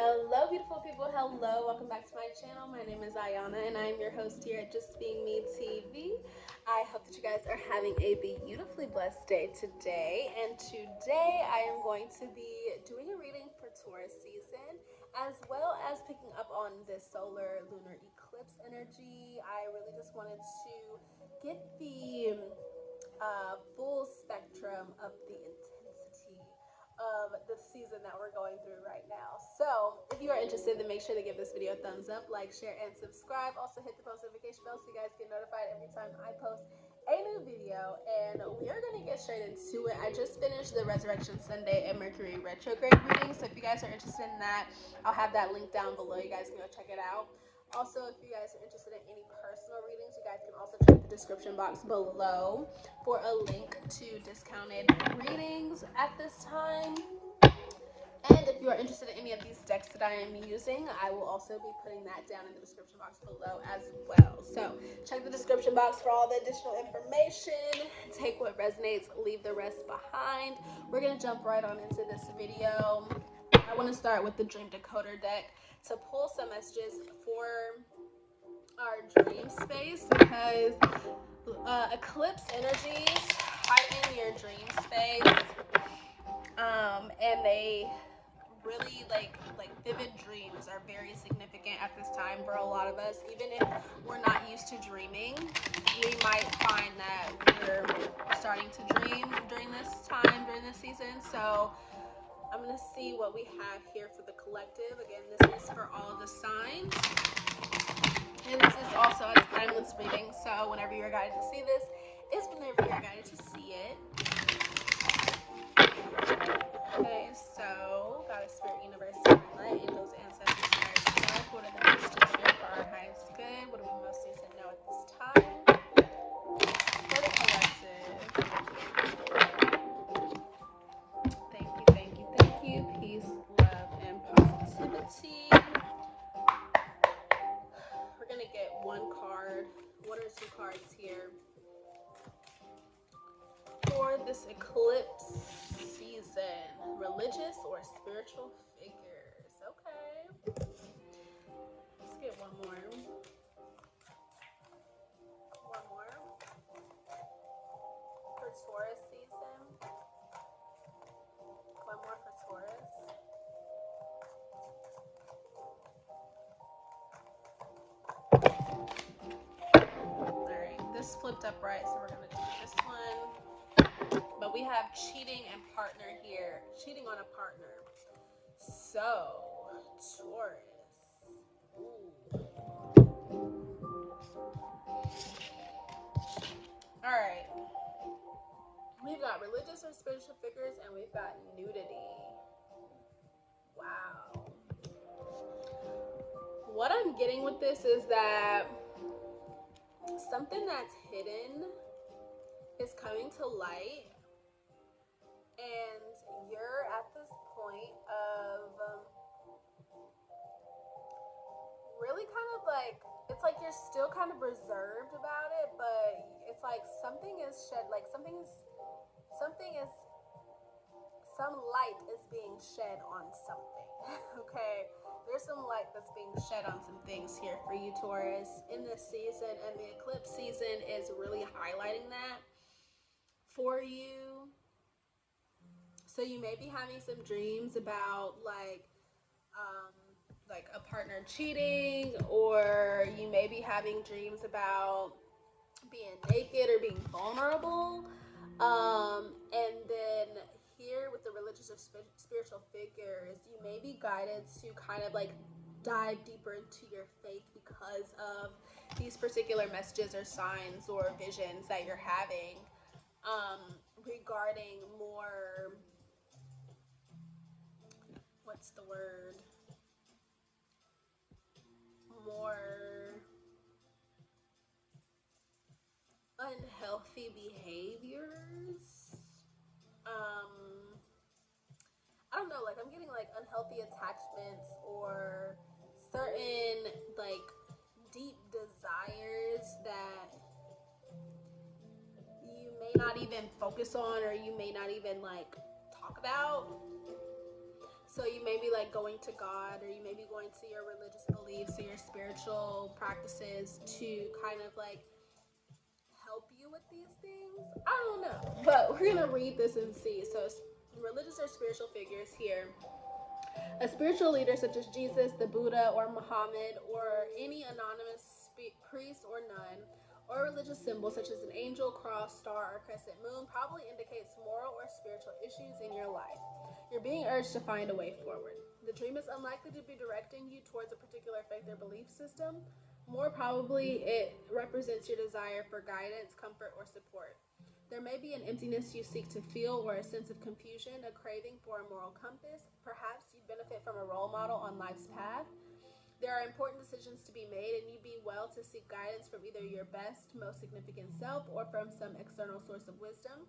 Hello, beautiful people. Hello, welcome back to my channel. My name is Ayana, and I am your host here at Just Being Me TV. I hope that you guys are having a beautifully blessed day today. And today I am going to be doing a reading for Taurus season, as well as picking up on this solar lunar eclipse energy. I really just wanted to get the full spectrum of the intensity of the season that we're going through right now. So if you are interested, then make sure to give this video a thumbs up, like, share, and subscribe. Also hit the post notification bell so you guys get notified every time I post a new video. And we are going to get straight into it. I just finished the Resurrection Sunday and Mercury retrograde reading, so if you guys are interested in that, I'll have that link down below. You guys can go check it out. Also, if you guys are interested in any personal readings, you guys can also check the description box below for a link to discounted readings at this time. And if you are interested in any of these decks that I am using, I will also be putting that down in the description box below as well. So check the description box for all the additional information. Take what resonates, leave the rest behind. We're going to jump right on into this video. I want to start with the Dream Decoder deck to pull some messages for our dream space, because eclipse energies heighten your dream space, and they really like vivid dreams are very significant at this time for a lot of us. Even if we're not used to dreaming, we might find that we're starting to dream during this time, during this season. So I'm going to see what we have here for the collective. Again, this is for all the signs. And this is also a timeless reading, so whenever you're guided to see this is whenever you're guided to see it. Okay, so God, Spirit, Universe, Light, Angels, Ancestors, Spirit, Life. What are the messages here for our highest good? What do we most need to know at this time? For the collective. Thank you, thank you, thank you. Peace, love, and positivity. We're going to get one or two cards here for this eclipse season. Religious or spiritual figures. Okay. Let's get one more. One more. For Taurus season. One more for Taurus. Alright, this flipped up right, so we're going to do this one. But we have cheating and partner here. Cheating on a partner. So, Taurus. Ooh. Alright. We've got religious or spiritual figures, and we've got nudity. Wow. What I'm getting with this is that something that's hidden is coming to light, and you're at this point of really kind of like, it's like you're still kind of reserved about it, but it's like something is shed, like some light is being shed on something. Okay, there's some light that's being shed on some things here for you, Taurus, in this season, and the eclipse season is really highlighting that for you. So you may be having some dreams about like a partner cheating, or you may be having dreams about being naked or being vulnerable. And then here with the religious or spiritual figures, you may be guided to kind of like dive deeper into your faith because of these particular messages or signs or visions that you're having regarding more, what's the word? More unhealthy behaviors. I don't know, like I'm getting like unhealthy attachments or certain like deep desires that you may not even focus on, or you may not even like talk about. So you may be like going to God, or you may be going to your religious beliefs or your spiritual practices to kind of like help you with these things. I don't know, but we're gonna read this and see. So religious or spiritual figures here. A spiritual leader such as Jesus, the Buddha, or Muhammad, or any anonymous priest or nun, or religious symbol such as an angel, cross, star, or crescent moon probably indicates moral or spiritual issues in your life. You're being urged to find a way forward. The dream is unlikely to be directing you towards a particular faith or belief system. More probably, it represents your desire for guidance, comfort, or support. There may be an emptiness you seek to feel, or a sense of confusion, a craving for a moral compass. Perhaps you benefit from a role model on life's path. There are important decisions to be made, and you'd be well to seek guidance from either your best, most significant self or from some external source of wisdom.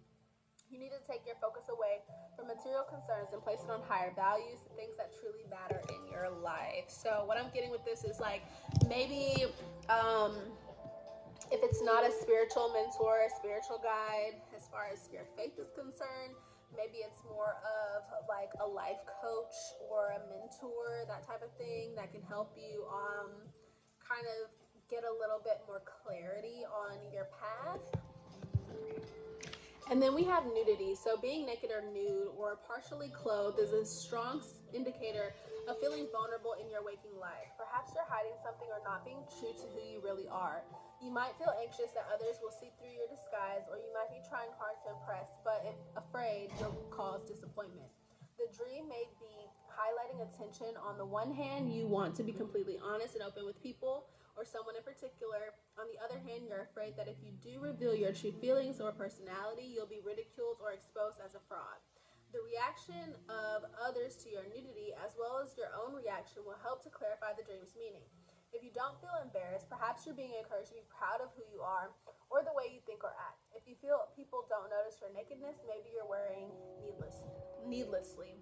You need to take your focus away from material concerns and place it on higher values, things that truly matter in your life. So what I'm getting with this is like maybe if it's not a spiritual mentor, a spiritual guide, as far as your faith is concerned, maybe it's more of like a life coach or a mentor, that type of thing that can help you kind of get a little bit more clarity on your path. And then we have nudity. So being naked or nude or partially clothed is a strong indicator of feeling vulnerable in your waking life. Perhaps you're hiding something or not being true to who you really are. You might feel anxious that others will see through your disguise, or you might be trying hard to impress, but afraid you'll cause disappointment. The dream may be highlighting attention. On the one hand, you want to be completely honest and open with people or someone in particular. On the other hand, you're afraid that if you do reveal your true feelings or personality, you'll be ridiculed or exposed as a fraud. The reaction of others to your nudity, as well as your own reaction, will help to clarify the dream's meaning. If you don't feel embarrassed, perhaps you're being encouraged to be proud of who you are or the way you think or act. If you feel people don't notice your nakedness, maybe you're wearing needlessly.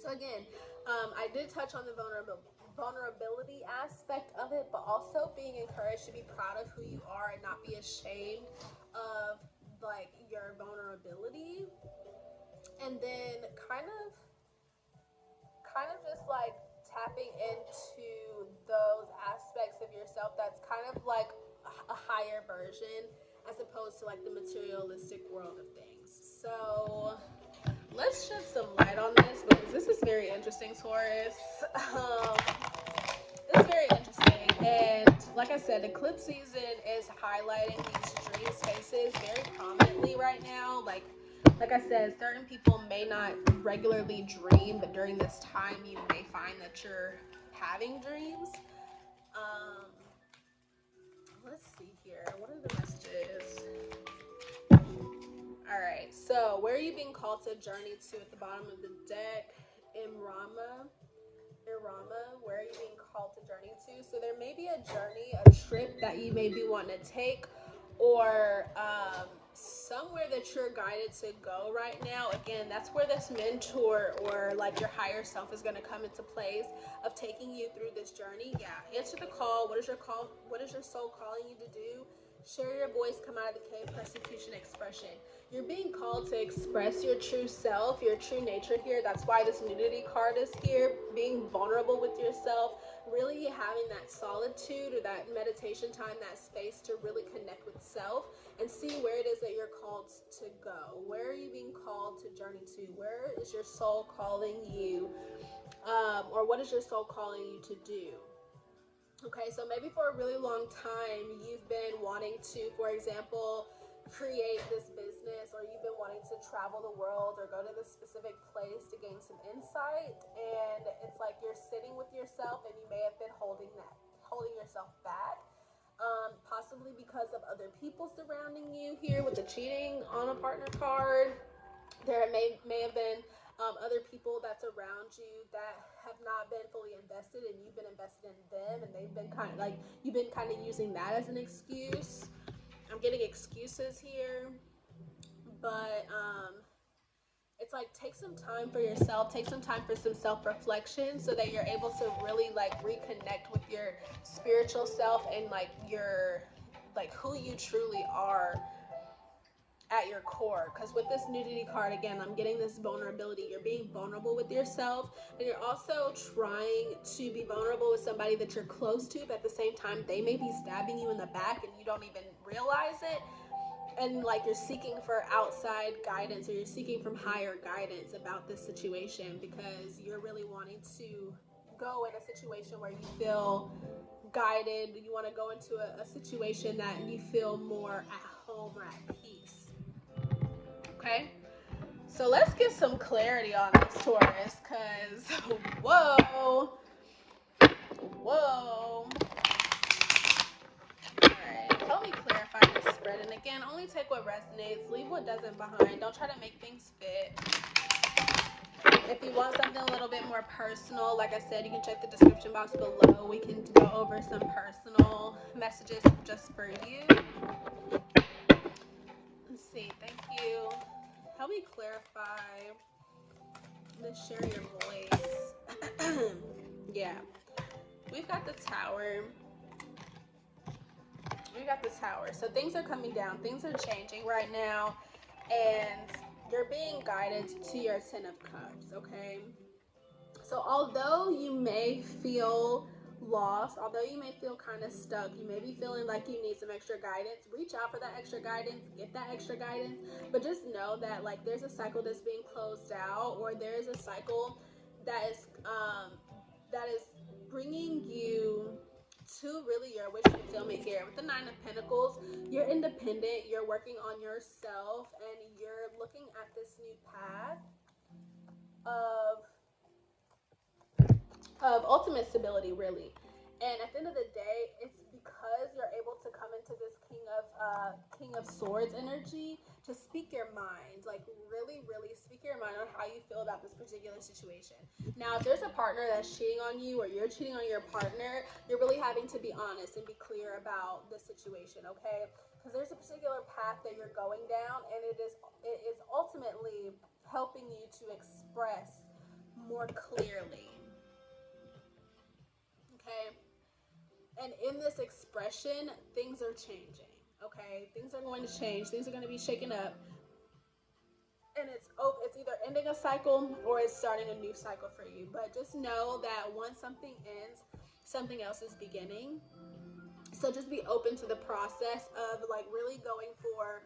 So again, I did touch on the vulnerability aspect of it, but also being encouraged to be proud of who you are and not be ashamed of like your vulnerability. And then kind of just like tapping into those aspects of yourself that's kind of like a higher version as opposed to like the materialistic world of things. So let's shed some light on this because this is very interesting, Taurus. It's very interesting, and like I said, eclipse season is highlighting these dream spaces very prominently right now. Like I said, certain people may not regularly dream, but during this time, you may find that you're having dreams. Um, let's see here. What are the messages? All right. So, where are you being called to journey to at the bottom of the deck? Irama, where are you being called to journey to? So there may be a journey, a trip that you may be wanting to take, or somewhere that you're guided to go right now. Again, that's where this mentor or like your higher self is going to come into place of taking you through this journey. Yeah, answer the call. What is your call? What is your soul calling you to do? Share your voice, come out of the cave, persecution, expression. You're being called to express your true self, your true nature here. That's why this nudity card is here. Being vulnerable with yourself, really having that solitude or that meditation time, that space to really connect with self and see where it is that you're called to go. Where are you being called to journey to? Where is your soul calling you? Or what is your soul calling you to do? Okay, so maybe for a really long time, you've been wanting to, for example, create this business, or you've been wanting to travel the world or go to this specific place to gain some insight. And it's like you're sitting with yourself and you may have been holding yourself back. Possibly because of other people surrounding you here with the cheating on a partner card. There may have been other people that's around you that have not been fully invested, and you've been invested in them, and they've been kind of like you've been kind of using that as an excuse. I'm getting excuses here, but it's like take some time for yourself, take some time for some self-reflection so that you're able to really like reconnect with your spiritual self and like your like who you truly are. at your core. Because with this nudity card, again, I'm getting this vulnerability. You're being vulnerable with yourself, and you're also trying to be vulnerable with somebody that you're close to, but at the same time they may be stabbing you in the back and you don't even realize it. And like you're seeking for outside guidance, or you're seeking from higher guidance about this situation, because you're really wanting to go in a situation where you feel guided. You want to go into a situation that you feel more at home or at peace. Okay, so let's get some clarity on this, Taurus, because whoa, whoa. Alright, help me clarify this spread. And again, only take what resonates, leave what doesn't behind. Don't try to make things fit. If you want something a little bit more personal, like I said, you can check the description box below. We can go over some personal messages just for you. Let's see, thank you. Help me clarify. Let's share your voice. Yeah. We've got the Tower. We got the Tower. So things are coming down. Things are changing right now. And you're being guided to your Ten of Cups, okay? So although you may feel lost, although you may feel kind of stuck, you may be feeling like you need some extra guidance, reach out for that extra guidance, get that extra guidance. But just know that like there's a cycle that's being closed out, or there's a cycle that is bringing you to really your wish fulfillment here. With the Nine of Pentacles, you're independent, you're working on yourself, and you're looking at this new path of ultimate stability, really. And at the end of the day, it's because you're able to come into this King of Swords energy to speak your mind, like really, really speak your mind on how you feel about this particular situation. Now, if there's a partner that's cheating on you, or you're cheating on your partner, you're really having to be honest and be clear about the situation, okay? Because there's a particular path that you're going down, and it is ultimately helping you to express more clearly. Okay, and in this expression, things are changing. Okay, things are going to change. Things are going to be shaken up, and it's either ending a cycle or it's starting a new cycle for you. But just know that once something ends, something else is beginning. So just be open to the process of like really going for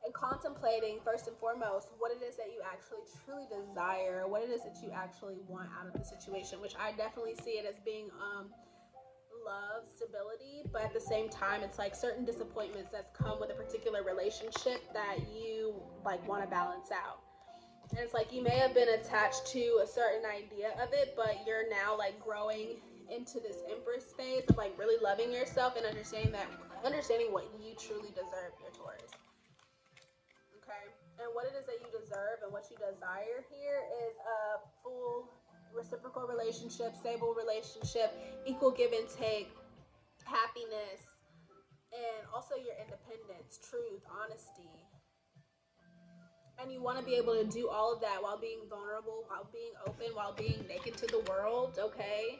and contemplating first and foremost what it is that you actually truly desire, what it is that you actually want out of the situation, which I definitely see it as being love, stability, but at the same time it's like certain disappointments that's come with a particular relationship that you like want to balance out. And it's like you may have been attached to a certain idea of it, but you're now like growing into this Empress phase of like really loving yourself and understanding what you truly deserve, your Taurus. Okay, and what it is that you deserve and what you desire here is a full reciprocal relationship, stable relationship, equal give and take, happiness, and also your independence, truth, honesty. And you want to be able to do all of that while being vulnerable, while being open, while being naked to the world, okay?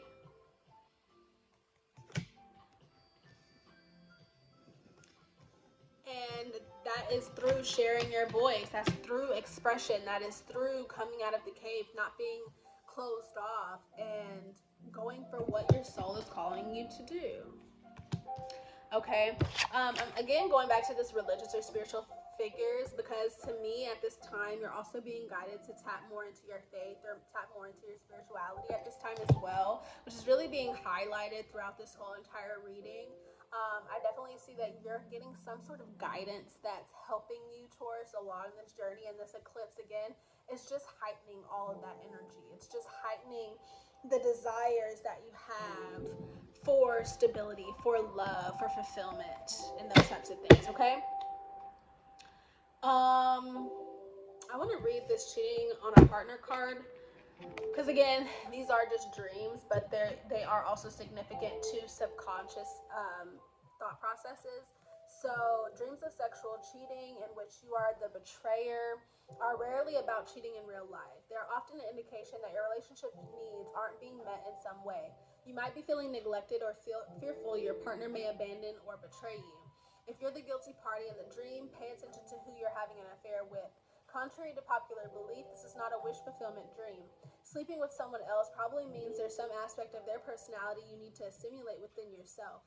And that is through sharing your voice. That's through expression. That is through coming out of the cave, not being closed off, and going for what your soul is calling you to do. Okay. Again, going back to this religious or spiritual figures, because to me at this time you're also being guided to tap more into your faith or tap more into your spirituality at this time as well, which is really being highlighted throughout this whole entire reading. I definitely see that you're getting some sort of guidance that's helping you, Taurus, along this journey. And this eclipse, again, is just heightening all of that energy. It's just heightening the desires that you have for stability, for love, for fulfillment, and those types of things, okay? I want to read this cheating on a partner card, because again, these are just dreams, but they are also significant to subconscious thought processes. So dreams of sexual cheating in which you are the betrayer are rarely about cheating in real life. They're often an indication that your relationship needs aren't being met in some way. You might be feeling neglected or feel fearful your partner may abandon or betray you. If you're the guilty party in the dream, pay attention to who you're having an affair with. Contrary to popular belief, this is not a wish fulfillment dream. Sleeping with someone else probably means there's some aspect of their personality you need to assimilate within yourself.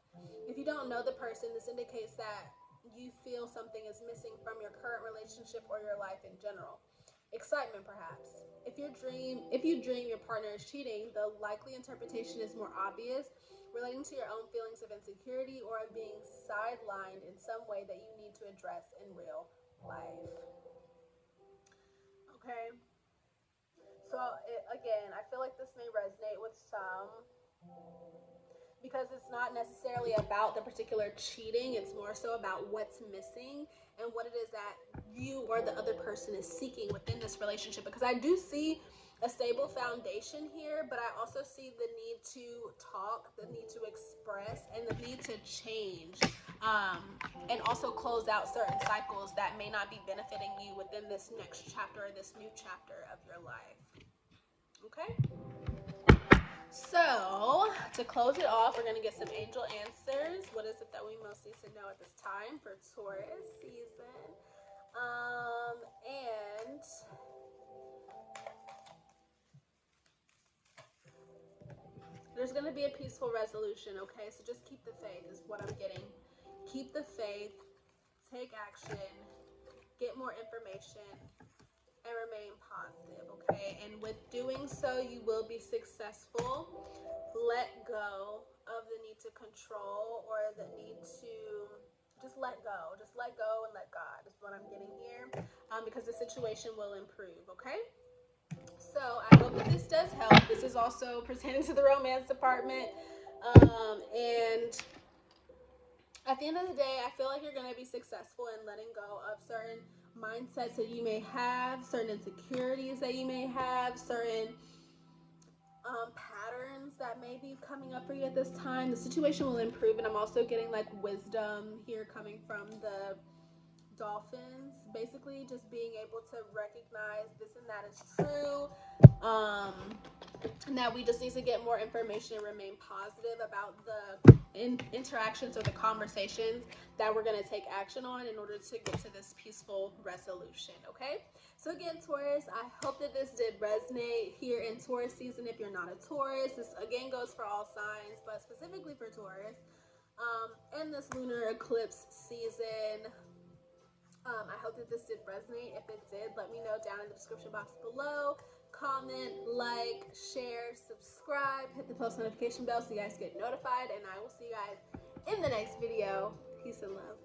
If you don't know the person, this indicates that you feel something is missing from your current relationship or your life in general. Excitement, perhaps. If you dream your partner is cheating, the likely interpretation is more obvious, relating to your own feelings of insecurity or of being sidelined in some way that you need to address in real life. Okay. So again, I feel like this may resonate with some because it's not necessarily about the particular cheating, it's more so about what's missing and what it is that you or the other person is seeking within this relationship. Because I do see a stable foundation here, but I also see the need to talk, the need to express, and the need to change, and also close out certain cycles that may not be benefiting you within this next chapter or this new chapter of your life. Okay? So, to close it off, we're going to get some angel answers. What is it that we most need to know at this time for Taurus season? And there's going to be a peaceful resolution, okay? So just keep the faith is what I'm getting. Keep the faith, take action, get more information, and remain positive, okay? And with doing so, you will be successful. Let go of the need to control or the need to just let go. Just let go and let God is what I'm getting here, because the situation will improve, okay? So I hope that this does help. This is also pertaining to the romance department. And at the end of the day, I feel like you're going to be successful in letting go of certain mindsets that you may have, certain insecurities that you may have, certain patterns that may be coming up for you at this time. The situation will improve, and I'm also getting like wisdom here coming from the dolphins, basically just being able to recognize this and that is true, and that we just need to get more information and remain positive about the interactions or the conversations that we're going to take action on in order to get to this peaceful resolution. Okay, so again, Taurus, I hope that this did resonate here in Taurus season. If you're not a Taurus, this again goes for all signs, but specifically for Taurus, and this lunar eclipse season. I hope that this did resonate. If it did, let me know down in the description box below. Comment, like, share, subscribe, hit the post notification bell so you guys get notified, and I will see you guys in the next video. Peace and love.